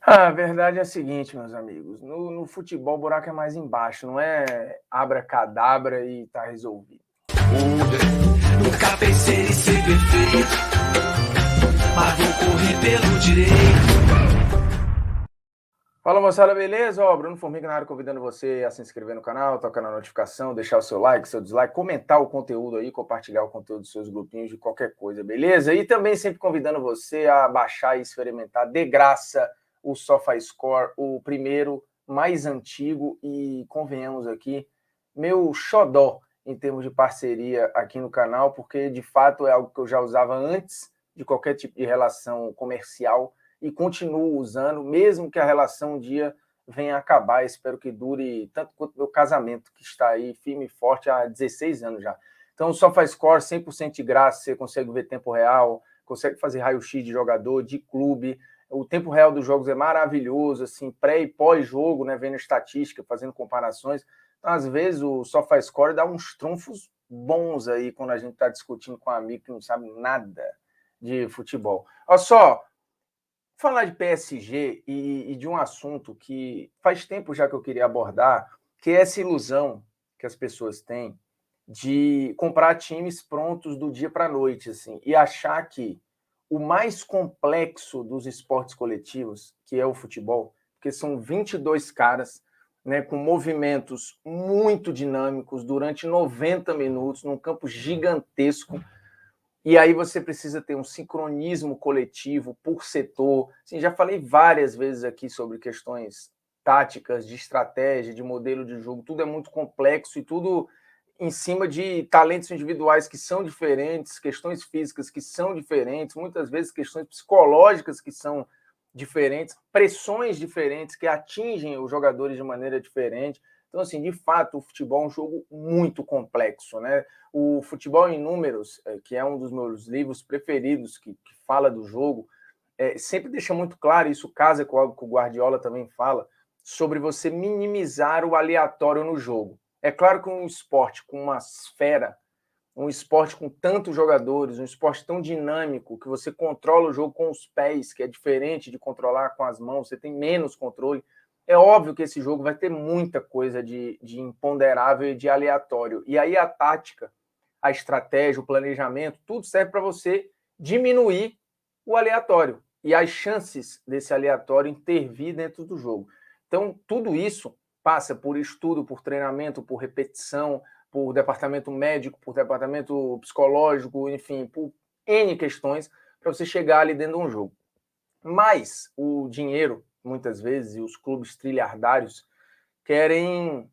A verdade é a seguinte, meus amigos, no futebol o buraco é mais embaixo, não é abracadabra e tá resolvido. Nunca pensei em ser perfeito, mas vou correr pelo direito. Fala, moçada, beleza? Ó, Bruno Formiga na área, convidando você a se inscrever no canal, tocar na notificação, deixar o seu like, seu dislike, comentar o conteúdo aí, compartilhar o conteúdo dos seus grupinhos de qualquer coisa, beleza? E também sempre convidando você a baixar e experimentar de graça o SofaScore, o primeiro, mais antigo e, convenhamos aqui, meu xodó em termos de parceria aqui no canal, porque de fato é algo que eu já usava antes de qualquer tipo de relação comercial e continuo usando, mesmo que a relação um dia venha a acabar. Espero que dure tanto quanto meu casamento, que está aí firme e forte há 16 anos já. Então, o SofaScore 100% de graça, você consegue ver tempo real, consegue fazer raio-x de jogador, de clube. O tempo real dos jogos é maravilhoso, assim, pré e pós-jogo, né, vendo estatística, fazendo comparações. Então, às vezes, o SofaScore dá uns trunfos bons aí quando a gente está discutindo com um amigo que não sabe nada de futebol. Olha só, falar de PSG e de um assunto que faz tempo já que eu queria abordar, que é essa ilusão que as pessoas têm de comprar times prontos do dia para a noite, assim, e achar que o mais complexo dos esportes coletivos, que é o futebol, porque são 22 caras, né, com movimentos muito dinâmicos durante 90 minutos, num campo gigantesco, e aí você precisa ter um sincronismo coletivo por setor. Assim, já falei várias vezes aqui sobre questões táticas, de estratégia, de modelo de jogo. Tudo é muito complexo e tudo em cima de talentos individuais que são diferentes, questões físicas que são diferentes, muitas vezes questões psicológicas que são diferentes, pressões diferentes que atingem os jogadores de maneira diferente. Então, assim, de fato, o futebol é um jogo muito complexo, né? O Futebol em Números, que é um dos meus livros preferidos, que fala do jogo, sempre deixa muito claro, isso casa com algo que o Guardiola também fala, sobre você minimizar o aleatório no jogo. É claro que um esporte com uma esfera, um esporte com tantos jogadores, um esporte tão dinâmico, que você controla o jogo com os pés, que é diferente de controlar com as mãos, você tem menos controle. É óbvio que esse jogo vai ter muita coisa de imponderável e de aleatório. E aí a tática, a estratégia, o planejamento, tudo serve para você diminuir o aleatório e as chances desse aleatório intervir dentro do jogo. Então, tudo isso passa por estudo, por treinamento, por repetição, por departamento médico, por departamento psicológico, enfim, por N questões para você chegar ali dentro de um jogo. Mas o dinheiro, muitas vezes, e os clubes trilhardários querem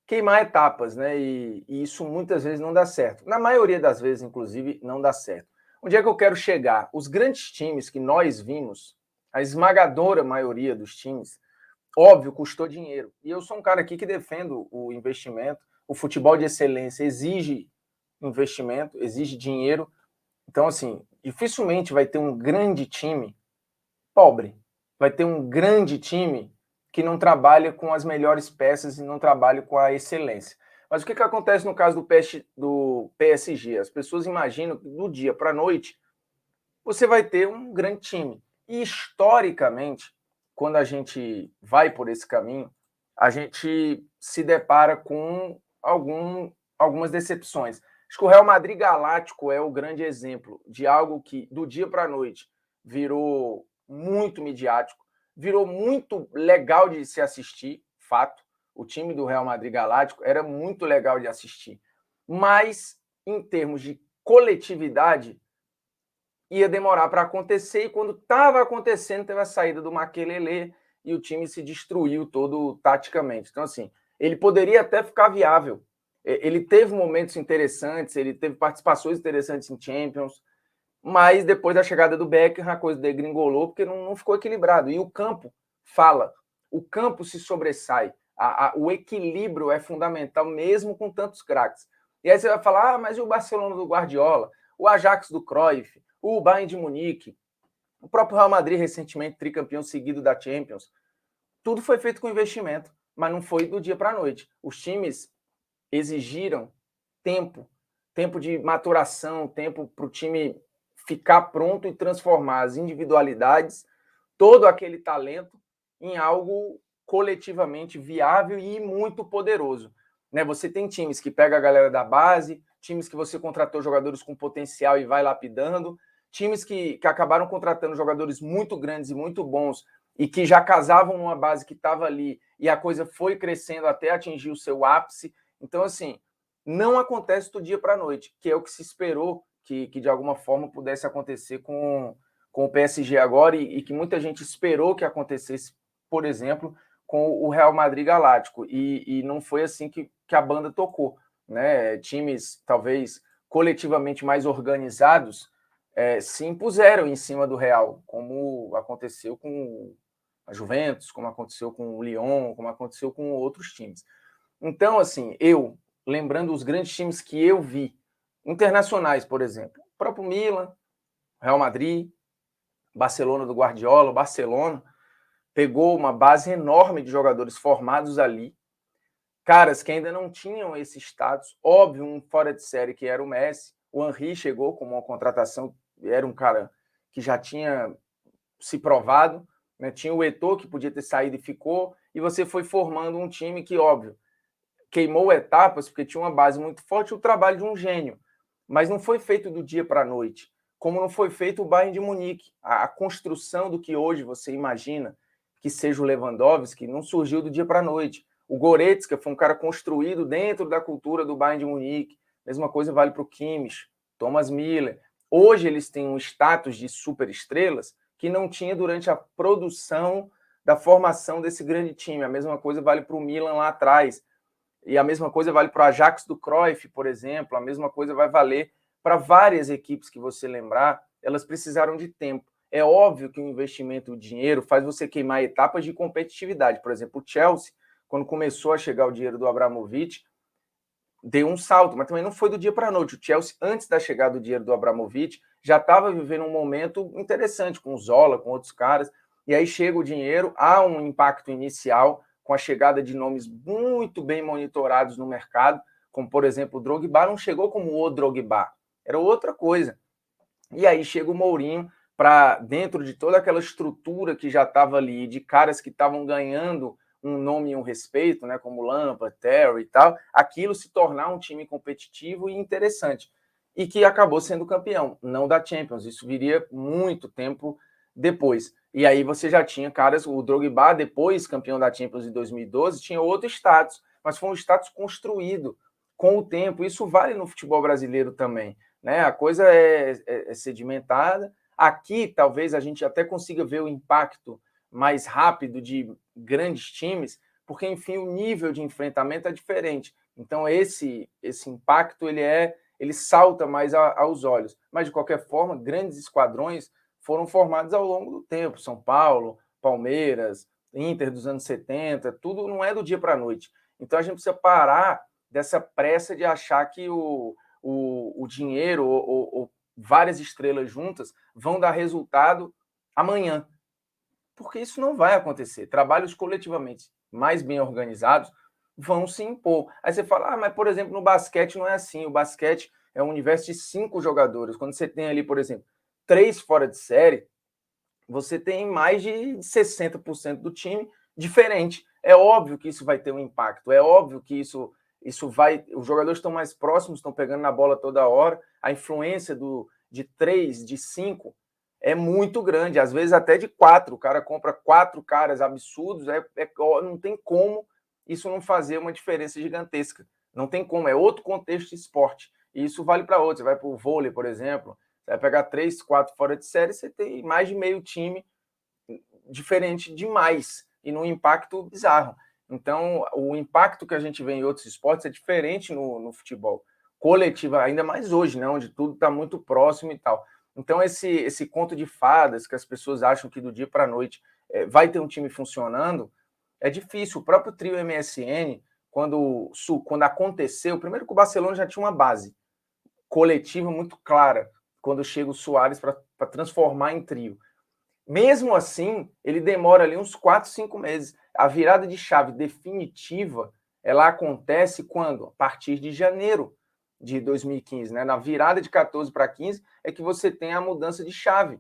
queimar etapas, né? E isso muitas vezes não dá certo. Na maioria das vezes, inclusive, não dá certo. Onde é que eu quero chegar? Os grandes times que nós vimos, a esmagadora maioria dos times, óbvio, custou dinheiro. E eu sou um cara aqui que defendo o investimento. O futebol de excelência exige investimento, exige dinheiro. Então, assim, dificilmente vai ter um grande time pobre. Vai ter um grande time que não trabalha com as melhores peças e não trabalha com a excelência. Mas o que acontece no caso do PSG? As pessoas imaginam que do dia para a noite você vai ter um grande time. E historicamente, quando a gente vai por esse caminho, a gente se depara com algumas decepções. Acho que o Real Madrid Galáctico é o grande exemplo de algo que, do dia para a noite, virou muito midiático, virou muito legal de se assistir, fato. O time do Real Madrid Galáctico era muito legal de assistir. Mas, em termos de coletividade, ia demorar para acontecer, e quando estava acontecendo, teve a saída do Makelele e o time se destruiu todo taticamente. Então, assim, ele poderia até ficar viável. Ele teve momentos interessantes, ele teve participações interessantes em Champions, mas depois da chegada do Beckham, a coisa degringolou, porque não ficou equilibrado. E o campo fala, o campo se sobressai. O equilíbrio é fundamental, mesmo com tantos craques. E aí você vai falar, mas e o Barcelona do Guardiola? O Ajax do Cruyff? O Bayern de Munique? O próprio Real Madrid, recentemente, tricampeão seguido da Champions? Tudo foi feito com investimento, mas não foi do dia para a noite. Os times exigiram tempo, tempo de maturação, tempo para o time ficar pronto e transformar as individualidades todo aquele talento em algo coletivamente viável e muito poderoso. Né? Você tem times que pega a galera da base, times que você contratou jogadores com potencial e vai lapidando, times que acabaram contratando jogadores muito grandes e muito bons e que já casavam numa base que estava ali e a coisa foi crescendo até atingir o seu ápice. Então, assim, não acontece do dia para a noite, que é o que se esperou que de alguma forma pudesse acontecer com o PSG agora e que muita gente esperou que acontecesse, por exemplo, com o Real Madrid Galáctico. E não foi assim que a banda tocou. Né? Times, talvez, coletivamente mais organizados se impuseram em cima do Real, como aconteceu com a Juventus, como aconteceu com o Lyon, como aconteceu com outros times. Então, assim, lembrando os grandes times que eu vi, internacionais, por exemplo, o próprio Milan, Real Madrid, Barcelona do Guardiola, Barcelona, pegou uma base enorme de jogadores formados ali, caras que ainda não tinham esse status, óbvio, um fora de série que era o Messi, o Henry chegou como uma contratação, era um cara que já tinha se provado, né? Tinha o Eto'o que podia ter saído e ficou, e você foi formando um time que, óbvio, queimou etapas, porque tinha uma base muito forte, o trabalho de um gênio, mas não foi feito do dia para a noite, como não foi feito o Bayern de Munique. A construção do que hoje você imagina que seja o Lewandowski não surgiu do dia para a noite. O Goretzka foi um cara construído dentro da cultura do Bayern de Munique. Mesma coisa vale para o Kimmich, Thomas Müller. Hoje eles têm um status de superestrelas que não tinha durante a produção da formação desse grande time. A mesma coisa vale para o Milan lá atrás. E a mesma coisa vale para o Ajax do Cruyff, por exemplo. A mesma coisa vai valer para várias equipes que você lembrar. Elas precisaram de tempo. É óbvio que o investimento, o dinheiro, faz você queimar etapas de competitividade. Por exemplo, o Chelsea, quando começou a chegar o dinheiro do Abramovich, deu um salto, mas também não foi do dia para a noite. O Chelsea, antes da chegada do dinheiro do Abramovich, já estava vivendo um momento interessante com o Zola, com outros caras, e aí chega o dinheiro, há um impacto inicial com a chegada de nomes muito bem monitorados no mercado, como, por exemplo, o Drogba não chegou como o Drogba, era outra coisa. E aí chega o Mourinho para, dentro de toda aquela estrutura que já estava ali, de caras que estavam ganhando um nome e um respeito, né, como Lampard, Terry e tal, aquilo se tornar um time competitivo e interessante. E que acabou sendo campeão, não da Champions. Isso viria muito tempo depois. E aí você já tinha caras, o Drogba, depois campeão da Champions em 2012, tinha outro status, mas foi um status construído com o tempo. Isso vale no futebol brasileiro também. Né? A coisa é sedimentada. Aqui, talvez, a gente até consiga ver o impacto mais rápido de grandes times, porque, enfim, o nível de enfrentamento é diferente. Então, esse impacto ele salta mais aos olhos. Mas, de qualquer forma, grandes esquadrões foram formados ao longo do tempo. São Paulo, Palmeiras, Inter dos anos 70, tudo não é do dia para a noite. Então, a gente precisa parar dessa pressa de achar que o dinheiro ou várias estrelas juntas vão dar resultado amanhã. Porque isso não vai acontecer. Trabalhos coletivamente mais bem organizados vão se impor. Aí você fala, mas, por exemplo, no basquete não é assim. O basquete é um universo de 5 jogadores. Quando você tem ali, por exemplo, 3 fora de série, você tem mais de 60% do time diferente. É óbvio que isso vai ter um impacto. É óbvio que isso vai... Os jogadores estão mais próximos, estão pegando na bola toda hora. A influência de 3, de 5 é muito grande, às vezes até de 4. O cara compra 4 caras absurdos, não tem como isso não fazer uma diferença gigantesca. Não tem como, é outro contexto de esporte. E isso vale para outros. Você vai para o vôlei, por exemplo, você vai pegar 3, 4 fora de série, você tem mais de meio time diferente demais e num impacto bizarro. Então, o impacto que a gente vê em outros esportes é diferente no futebol coletivo, ainda mais hoje, né, onde tudo está muito próximo e tal. Então, esse conto de fadas que as pessoas acham que do dia para a noite vai ter um time funcionando, é difícil. O próprio trio MSN, quando aconteceu, primeiro que o Barcelona já tinha uma base coletiva muito clara, quando chega o Suárez para transformar em trio. Mesmo assim, ele demora ali uns 4, 5 meses. A virada de chave definitiva, ela acontece quando? A partir de janeiro de 2015, né? Na virada de 14 para 15 é que você tem a mudança de chave.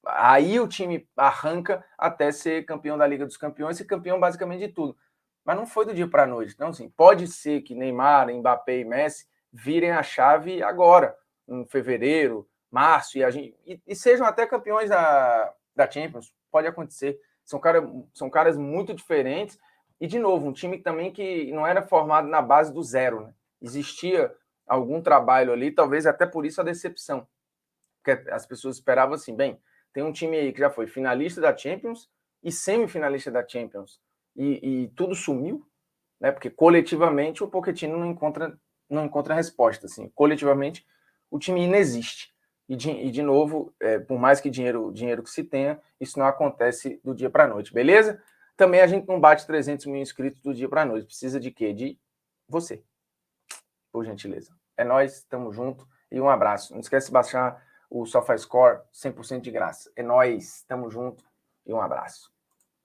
Aí o time arranca até ser campeão da Liga dos Campeões e campeão basicamente de tudo. Mas não foi do dia para a noite. Então, assim, pode ser que Neymar, Mbappé e Messi virem a chave agora, em fevereiro, março, e sejam até campeões da Champions. Pode acontecer. São caras muito diferentes. E, de novo, um time também que não era formado na base do zero, né? Existia algum trabalho ali, talvez até por isso a decepção. Porque as pessoas esperavam assim, bem, tem um time aí que já foi finalista da Champions e semifinalista da Champions. E tudo sumiu, né? Porque coletivamente o Pochettino não encontra resposta. Assim. Coletivamente, o time inexiste. E de novo, por mais que dinheiro que se tenha, isso não acontece do dia para a noite, beleza? Também a gente não bate 300 mil inscritos do dia para a noite. Precisa de quê? De você, por gentileza. É nóis, tamo junto e um abraço. Não esquece de baixar o SofaScore 100% de graça. É nóis, tamo junto e um abraço.